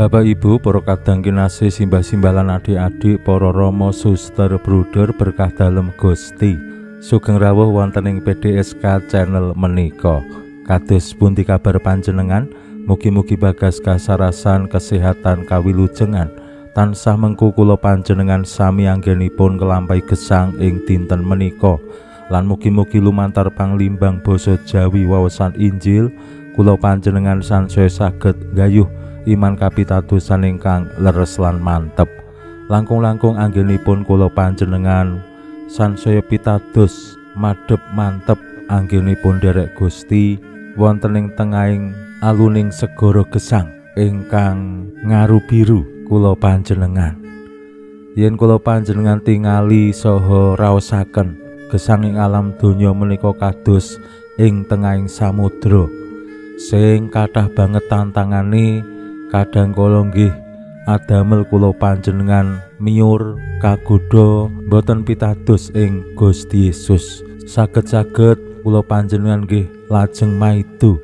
Bapak Ibu, para kadang kinasih simbah-simbahan adik-adik, para rama suster bruder berkah dalem Gusti. Sugeng rawuh wonten ing PDSK channel menika. Kados pundi kabar panjenengan? Mugi-mugi bagas kasarasan kesehatan kawilujengan tansah mengku kula panjenengan sami anggenipun kelampahi gesang ing dinten menika. Lan mugi-mugi lumantar panglimbang basa Jawi waosan Injil kula panjenengan sansaya saged gayuh iman kapitadosan ingkang leres lan mantep. Langkung-langkung anggenipun kula panjenengan sansaya pitados madhep mantep anggenipun derek Gusti wonten ing tengahing aluning segara gesang ingkang ngarubiru kula panjenengan. Yen kula panjenengan tingali saha raosaken gesang ing alam donya menika kados ing tengahing samudra sing kathah banget tantangane. Kadang kala nggih adamel kula panjenengan miyur kagodha boten pitados ing Gusti Yesus. Saged-saged kula panjenengan nggih lajeng maido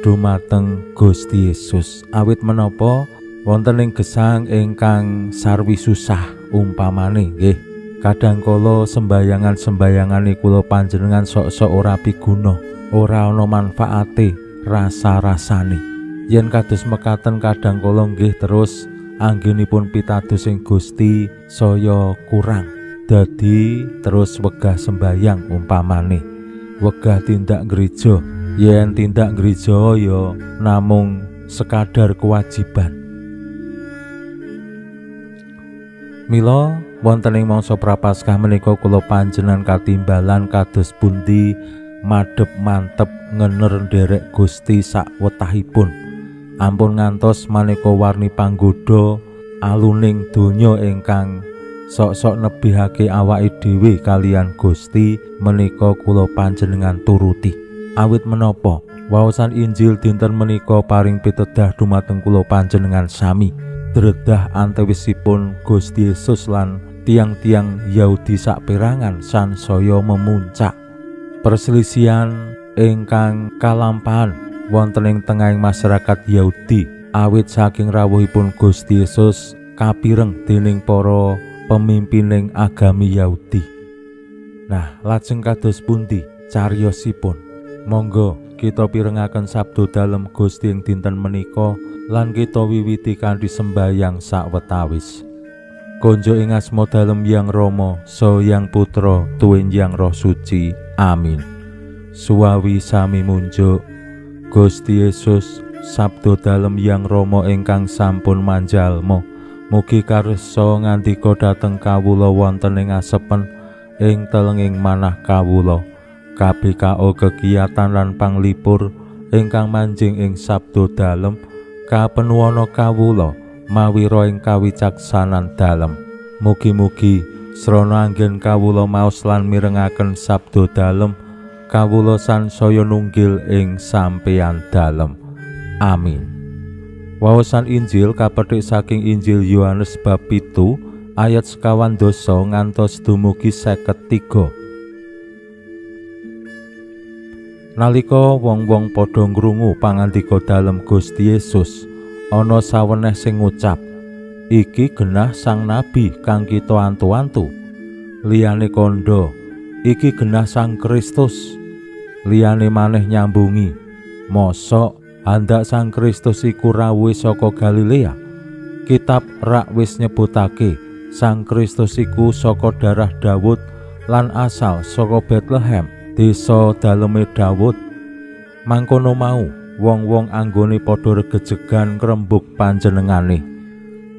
dumateng Gusti Yesus. Awit menapa wonten ing gesang ingkang sarwi susah umpamane nggih. Kadang kala sembayangan-sembayangane kula panjenengan sok-sok ora piguna, ora ana manfaate, rasa-rasane. Yen kados mekaten kadang kala nggih terus anggenipun pitados ing Gusti saya kurang. Dadi terus wegah sembayang umpamane, wegah tindak gereja. Yen tindak gereja ya namung sekadar kewajiban. Mila wonten ing mangsa prapaskah menika kula panjenengan katimbalan kados pundi madhep mantep ngener nderek Gusti sawetahipun. Ampun ngantos maneka warni panggoda aluning donya ingkang sok-sok nebihake awake dhewe kalian Gusti menika kula panjenengan turuti. Awit menapa waosan Injil dinten menika paring pitedah dumateng kula panjenengan sami dredah antawisipun Gusti Yesus lan tiang-tiang Yahudi saperangan sansaya memuncak perselisihan ingkang kalampahan wonten ing tengahing masyarakat Yahudi awit saking rawuhipun Gusti Yesus kapireng dening para pemimpining agami Yahudi. Nah, lajeng kados pundi cariyosipun? Monggo kita pirengaken sabda dalem Gusti ing dinten menika lan kita wiwiti kanthi sembayang sawetawis. Konjo ing asma dalem Hyang Rama saha Hyang Putra tuwin Hyang Roh Suci. Amin. Suwawi sami munjuk Gusti Yesus sabda dalem Hyang Rama ingkang sampun manjalma mugi karsa ngandika dhateng kawula wonten ing asepen ing telenging manah kawula KBKO kegiatan lan panglipur ingkang manjing ing sabda dalem kapenuwana kawula mawira ing kawicaksanan dalem. Mugi-mugi srana anggen kawula maos lan mirengaken sabda dalem kawula sansaya nunggil ing sampeyan dalem. Amin. Waosan Injil kapetik saking Injil Yohanes bab 7 ayat 50 ngantos dumugi 53. Nalika wong-wong padha ngrungu pangandika dalem Gusti Yesus, ana saweneh sing ngucap, "Iki genah sang nabi kang kita antu-antu." Liyane kandha, "Iki genah sang Kristus." Liyane maneh nyambungi, "Mosok handak sang Kristus iku rawuh saka Galilea? Kitab rak wis nyebutake sang Kristus iku saka darah Daud lan asal saka Bethlehem, desa daleme Daud." Mangkono mau wong-wong anggone padha regejegan ngrembug panjenengane.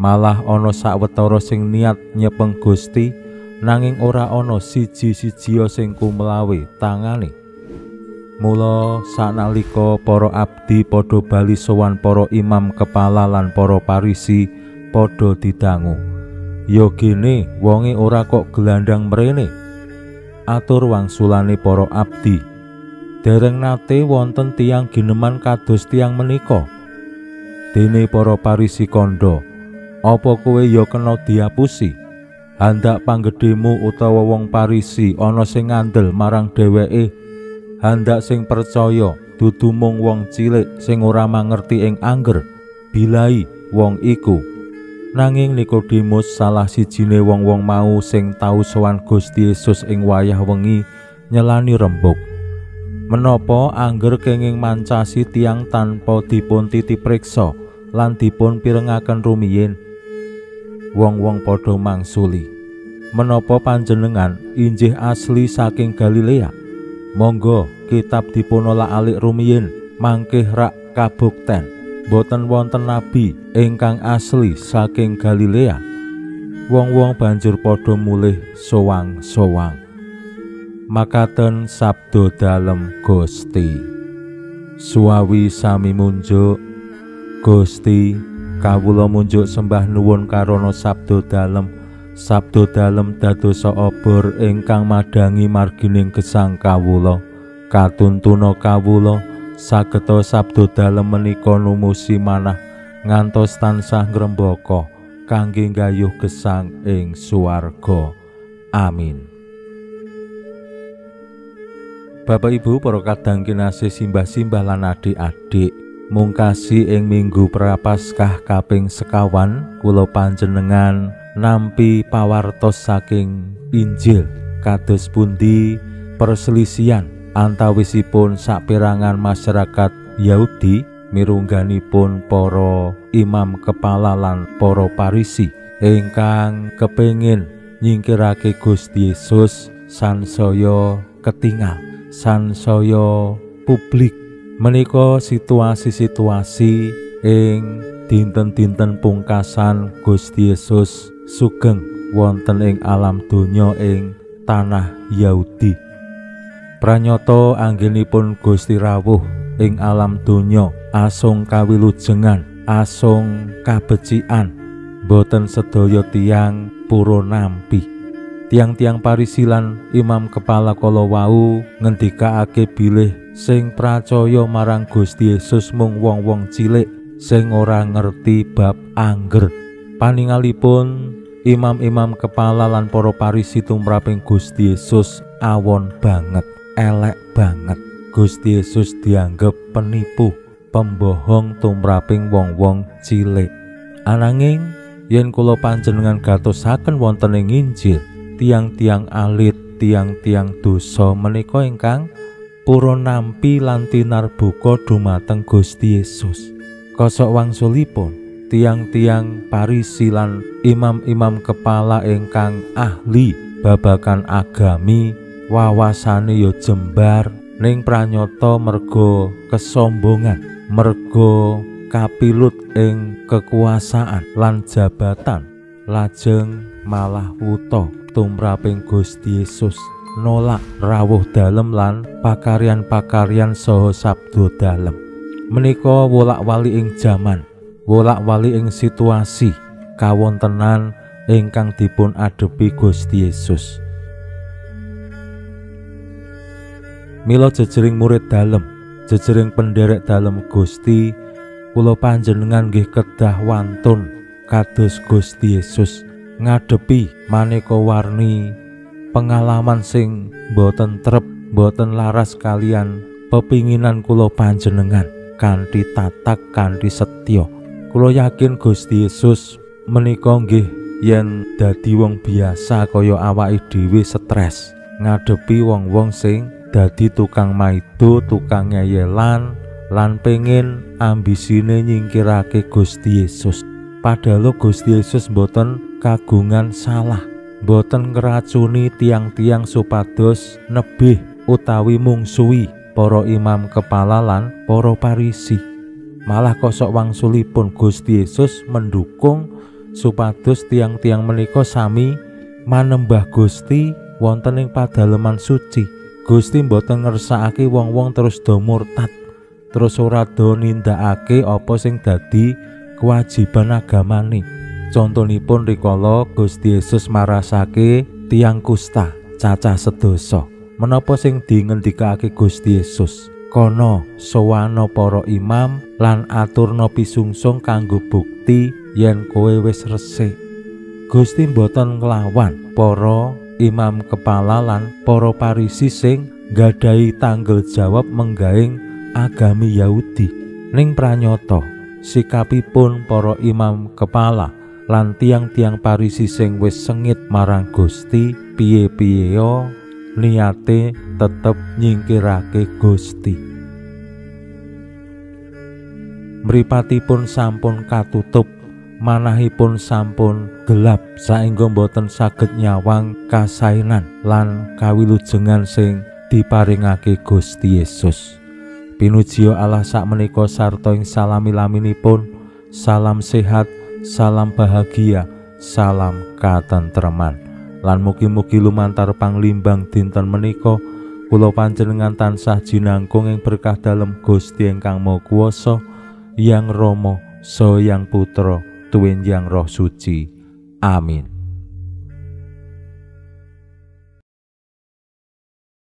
Malah ana sawetara sing niat nyepeng Gusti nanging ora ana siji-sijia sing kumlawe tangane. Mula sanalika para abdi padha bali sowan para imam kepala lan para parisi padha didangu, Ya gene wonge ora kok gelandang mrene. Atur wangsulane para abdi. Dereng nate wonten tiyang gineman kados tiyang menika. Dene para parisi kandha, apa kowe ya kena diapusi? Handak panggedhemu utawa wong parisi ana sing ngandel marang dheweke, handak sing percaya dudu mung wong cilik sing ora mangerti ing angger, bilai wong iku. Nanging Nikodemus salah sijine wong-wong mau sing tau sowan Gusti Yesus ing wayah wengi nyelani rembug. Menapa angger kenging mancasi tiang tanpa dipun titipriksa lan dipun pirengaken rumiyin? Wong-wong padha mangsuli, menapa panjenengan injih asli saking Galilea? Monggo kitab dipunolak-alik rumiyin mangke rak kabukten boten wonten nabi ingkang asli saking Galilea. Wong-wong banjur padha mulih sowang-sowang. Makaten sabda dalem Gusti. Suawi sami munjuk, Gusti kawula munjuk sembah nuwun karana sabda dalem dadosa obor ingkang madangi margining gesang kawula. Katuntuna kawula sageta sabda dalem menika numusi manah ngantos tansah ngrembaka kangge nggayuh gesang ing swarga. Amin. Bapak Ibu para kadang kinasih simbah-simbah lan adik-adik, mungkasi ing minggu Prapaskah kaping sekawan kula panjenengan nampi pawartos saking Injil kados pundi perselisihan antawisipun saperangan masyarakat Yahudi mirungganipun para imam kepala lan para parisi ingkang kepengin nyingkirake Gusti Yesus sansaya ketingal, sansaya publik. Menika situasi-situasi ing dinten-dinten pungkasan Gusti Yesus sugeng wonten ing alam donya ing tanah Yahudi. Pranyata anggenipun Gusti rawuh ing alam donya asung kawilujengan, asung kabecikan, boten sedaya tiyang pura nampi. Tiang-tiang parisi lan imam kepala kala wau ngendikake bilih sing pracaya marang Gusti Yesus mung wong-wong cilik sing ora ngerti bab angger. Paningalipun imam-imam kepala lan para parisi tumraping Gusti Yesus awon banget, elek banget. Gusti Yesus dianggep penipu, pembohong tumraping wong-wong cilik. Ananging yen kula panjenengan gatosaken wonten ing Injil, tiang-tiang alit, tiang-tiang dosa menika ingkang pura nampi lan tinarbuka dumateng Gusti Yesus. Kosok wangsulipun tiang-tiang parisi lan imam-imam kepala ingkang ahli babagan agami wawasane ya jembar ning pranyata merga kesombongan, merga kapilut ing kekuasaan lan jabatan, lajeng malah wuta tumraping Gusti Yesus, nolak rawuh dalem lan pakaryan-pakaryan saha sabda dalem. Menika wolak-wali ing jaman, wolak-wali ing situasi kawontenan ingkang dipun adepi Gusti Yesus. Mila jejering murid dalem, jejering penderek dalem Gusti, kula panjenengan nggih kedah wantun kados Gusti Yesus ngadepi maneka warni pengalaman sing boten trep, boten laras kalian pepinginan kula panjenengan kanthi tatak, kanthi setya. Kula yakin Gusti Yesus menika nggih yen dadi wong biasa kaya awake dhewe stres ngadepi wong-wong sing dadi tukang maido, tukang ngeyelan lan pengin ambisine nyingkirake Gusti Yesus. Padahal Gusti Yesus boten kagungan salah, boten ngracuni tiang-tiang supados nebih utawi mungsuhi para imam kepala lan para parisi. Malah kosok wangsulipun Gusti Yesus mendukung supados tiang-tiang menika sami manembah Gusti wonten ing padaleman suci. Gusti mboten ngersakake wong-wong terus do murtad, terus ora do nindakake apa sing dadi kewajiban agamane. Contonipun rikala Gusti Yesus marasake tiyang kusta cacah sedasa. Menapa sing dingendikake Gusti Yesus? Kono sowana para imam lan aturna pisungsung kanggo bukti yen kowe wis resik. Gusti mboten nglawan para imam kepala lan para Parisi sing nggadahi tanggel jawab menggaing agami Yahudi. Ning pranyata sikapipun para imam kepala lan tiang-tiang Parisi sing wis sengit marang Gusti piye-piye niate tetep nyingkirake Gusti. Mripatipun sampun katutup, manahipun sampun gelap saengga boten saged nyawang kasainan lan kawilujengan sing diparingake Gusti Yesus. Pinuji Allah sakmenika sarta ing salami-laminipun, salam sehat, salam bahagia, salam katentreman. Lan mugi-mugi lumantar panglimbang dinten menika kula panjenengan tansah jinangkung ing berkah dalem Gusti ingkang Maha Kuwasa, Yang Rama saha Yang Putra tuwin Yang Roh Suci. Amin.